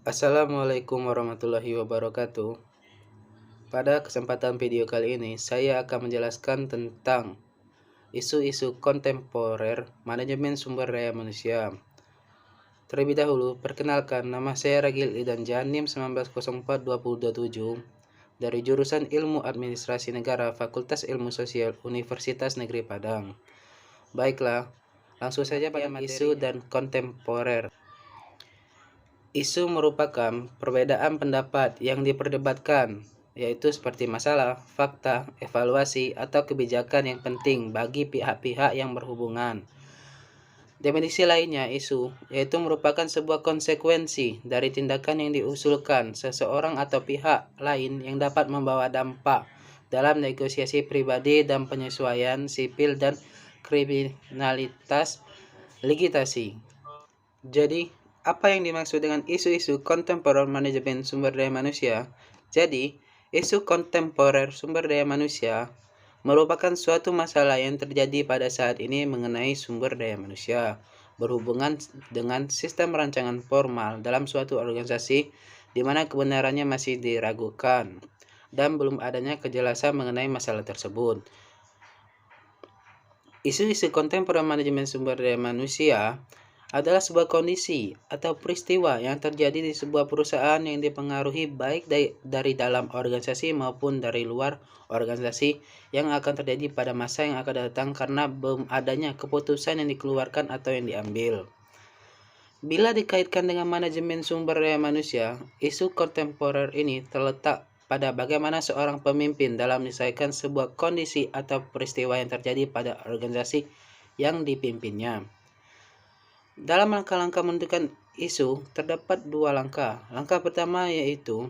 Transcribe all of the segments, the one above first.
Assalamualaikum warahmatullahi wabarakatuh. Pada kesempatan video kali ini, saya akan menjelaskan tentang isu-isu kontemporer manajemen sumber daya manusia. Terlebih dahulu, perkenalkan, nama saya Ragil Idan Janim 1904-2027 dari jurusan Ilmu Administrasi Negara Fakultas Ilmu Sosial Universitas Negeri Padang. Baiklah, langsung saja pada isu dan kontemporer. Isu merupakan perbedaan pendapat yang diperdebatkan, yaitu seperti masalah, fakta, evaluasi, atau kebijakan yang penting bagi pihak-pihak yang berhubungan. Definisi lainnya, isu, yaitu merupakan sebuah konsekuensi dari tindakan yang diusulkan seseorang atau pihak lain yang dapat membawa dampak dalam negosiasi pribadi dan penyesuaian sipil dan kriminalitas litigasi. Jadi, apa yang dimaksud dengan isu-isu kontemporer manajemen sumber daya manusia? Jadi, isu kontemporer sumber daya manusia merupakan suatu masalah yang terjadi pada saat ini mengenai sumber daya manusia, berhubungan dengan sistem rancangan formal dalam suatu organisasi di mana kebenarannya masih diragukan dan belum adanya kejelasan mengenai masalah tersebut. Isu-isu kontemporer manajemen sumber daya manusia adalah sebuah kondisi atau peristiwa yang terjadi di sebuah perusahaan yang dipengaruhi baik dari dalam organisasi maupun dari luar organisasi yang akan terjadi pada masa yang akan datang karena belum adanya keputusan yang dikeluarkan atau yang diambil. Bila dikaitkan dengan manajemen sumber daya manusia, isu kontemporer ini terletak pada bagaimana seorang pemimpin dalam menyelesaikan sebuah kondisi atau peristiwa yang terjadi pada organisasi yang dipimpinnya. Dalam langkah-langkah menentukan isu, terdapat dua langkah. Langkah pertama yaitu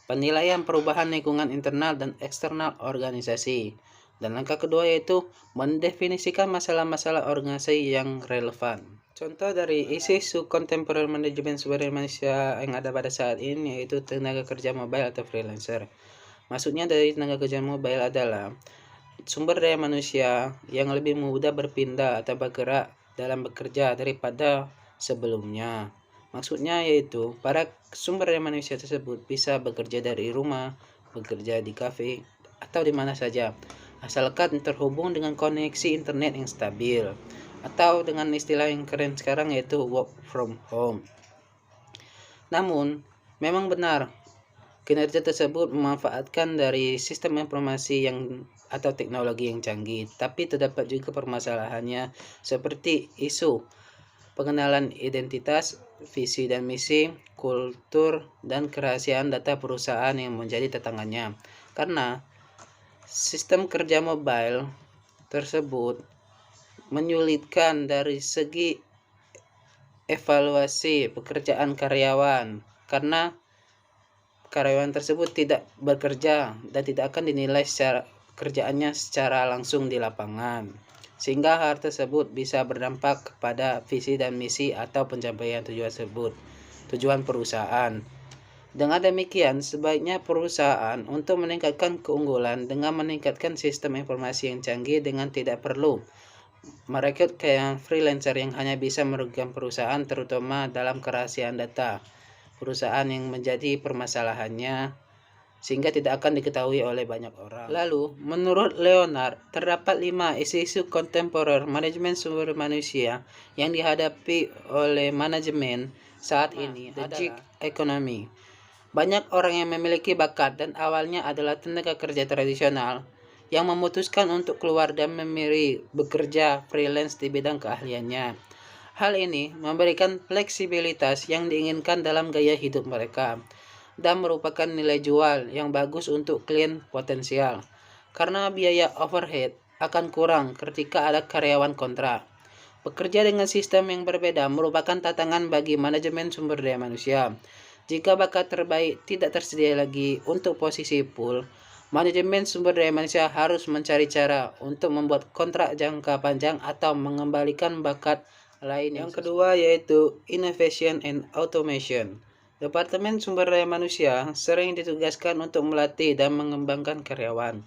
penilaian perubahan lingkungan internal dan eksternal organisasi. Dan langkah kedua yaitu mendefinisikan masalah-masalah organisasi yang relevan. Contoh dari isu-isu kontemporer manajemen sumber daya manusia yang ada pada saat ini yaitu tenaga kerja mobile atau freelancer. Maksudnya dari tenaga kerja mobile adalah sumber daya manusia yang lebih mudah berpindah atau bergerak dalam bekerja daripada sebelumnya. Maksudnya yaitu para sumber daya manusia tersebut bisa bekerja dari rumah, bekerja di kafe, atau di mana saja, asalkan terhubung dengan koneksi internet yang stabil, atau dengan istilah yang keren sekarang yaitu work from home. Namun, memang benar kinerja tersebut memanfaatkan dari sistem informasi atau teknologi yang canggih, tapi terdapat juga permasalahannya seperti isu pengenalan identitas, visi dan misi, kultur, dan kerahasiaan data perusahaan yang menjadi tantangannya. Karena sistem kerja mobile tersebut menyulitkan dari segi evaluasi pekerjaan karyawan, karena karyawan tersebut tidak bekerja dan tidak akan dinilai secara kerjaannya secara langsung di lapangan, sehingga hal tersebut bisa berdampak kepada visi dan misi atau pencapaian tujuan perusahaan. Dengan demikian, sebaiknya perusahaan untuk meningkatkan keunggulan dengan meningkatkan sistem informasi yang canggih dengan tidak perlu merekrut kayak freelancer yang hanya bisa merugikan perusahaan, terutama dalam kerahasiaan data perusahaan yang menjadi permasalahannya sehingga tidak akan diketahui oleh banyak orang. Lalu, menurut Leonard, terdapat 5 isu-isu kontemporer manajemen sumber manusia yang dihadapi oleh manajemen saat ini. The gig economy. Banyak orang yang memiliki bakat dan awalnya adalah tenaga kerja tradisional yang memutuskan untuk keluar dan memilih bekerja freelance di bidang keahliannya. Hal ini memberikan fleksibilitas yang diinginkan dalam gaya hidup mereka dan merupakan nilai jual yang bagus untuk klien potensial karena biaya overhead akan kurang ketika ada karyawan kontrak. Bekerja dengan sistem yang berbeda merupakan tantangan bagi manajemen sumber daya manusia. Jika bakat terbaik tidak tersedia lagi untuk posisi pool, manajemen sumber daya manusia harus mencari cara untuk membuat kontrak jangka panjang atau mengembalikan bakat lain. Yang kedua yaitu innovation and automation. Departemen sumber daya manusia sering ditugaskan untuk melatih dan mengembangkan karyawan.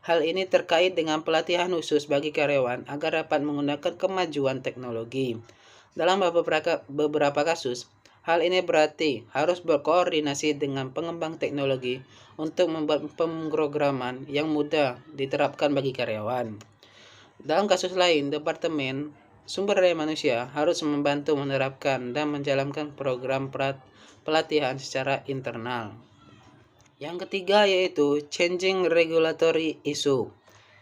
Hal ini terkait dengan pelatihan khusus bagi karyawan agar dapat menggunakan kemajuan teknologi. Dalam beberapa kasus, Hal ini berarti harus berkoordinasi dengan pengembang teknologi untuk membuat pemrograman yang mudah diterapkan bagi karyawan. Dalam kasus lain, Departemen Sumber Daya Manusia harus membantu menerapkan dan menjalankan program pelatihan secara internal. Yang ketiga yaitu changing regulatory issue.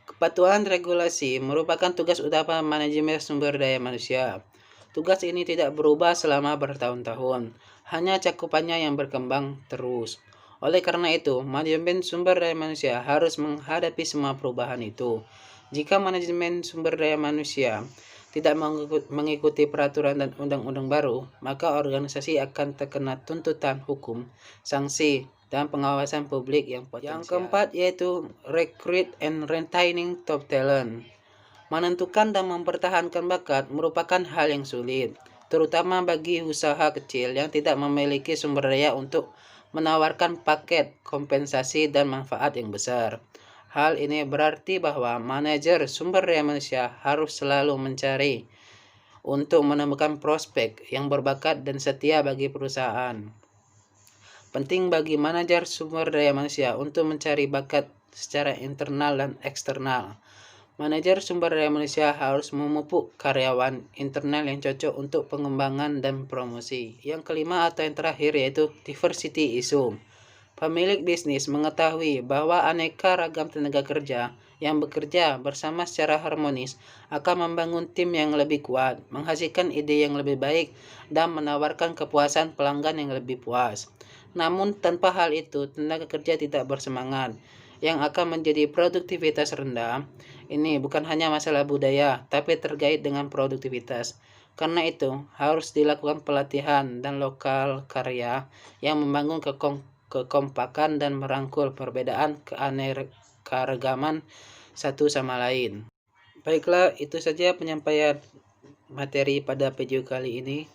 Kepatuhan regulasi merupakan tugas utama manajemen sumber daya manusia. Tugas ini tidak berubah selama bertahun-tahun, hanya cakupannya yang berkembang terus. Oleh karena itu, manajemen sumber daya manusia harus menghadapi semua perubahan itu. Jika manajemen sumber daya manusia tidak mengikuti peraturan dan undang-undang baru, maka organisasi akan terkena tuntutan hukum, sanksi, dan pengawasan publik yang potensial. Yang keempat yaitu recruit and retaining top talent. Menentukan dan mempertahankan bakat merupakan hal yang sulit, terutama bagi usaha kecil yang tidak memiliki sumber daya untuk menawarkan paket kompensasi dan manfaat yang besar. Hal ini berarti bahwa manajer sumber daya manusia harus selalu mencari untuk menemukan prospek yang berbakat dan setia bagi perusahaan. Penting bagi manajer sumber daya manusia untuk mencari bakat secara internal dan eksternal. Manajer sumber daya manusia harus memupuk karyawan internal yang cocok untuk pengembangan dan promosi. Yang kelima atau yang terakhir yaitu diversity issue. Pemilik bisnis mengetahui bahwa aneka ragam tenaga kerja yang bekerja bersama secara harmonis akan membangun tim yang lebih kuat, menghasilkan ide yang lebih baik, dan menawarkan kepuasan pelanggan yang lebih puas. Namun tanpa hal itu, tenaga kerja tidak bersemangat, yang akan menjadi produktivitas rendah. Ini bukan hanya masalah budaya, tapi terkait dengan produktivitas. Karena itu, harus dilakukan pelatihan dan lokal karya yang membangun kekompakan dan merangkul perbedaan keanekaragaman satu sama lain. Baiklah, itu saja penyampaian materi pada video kali ini.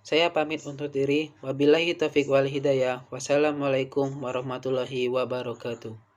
Saya pamit untuk diri. Wabillahi taufiq wal hidayah. Wassalamualaikum warahmatullahi wabarakatuh.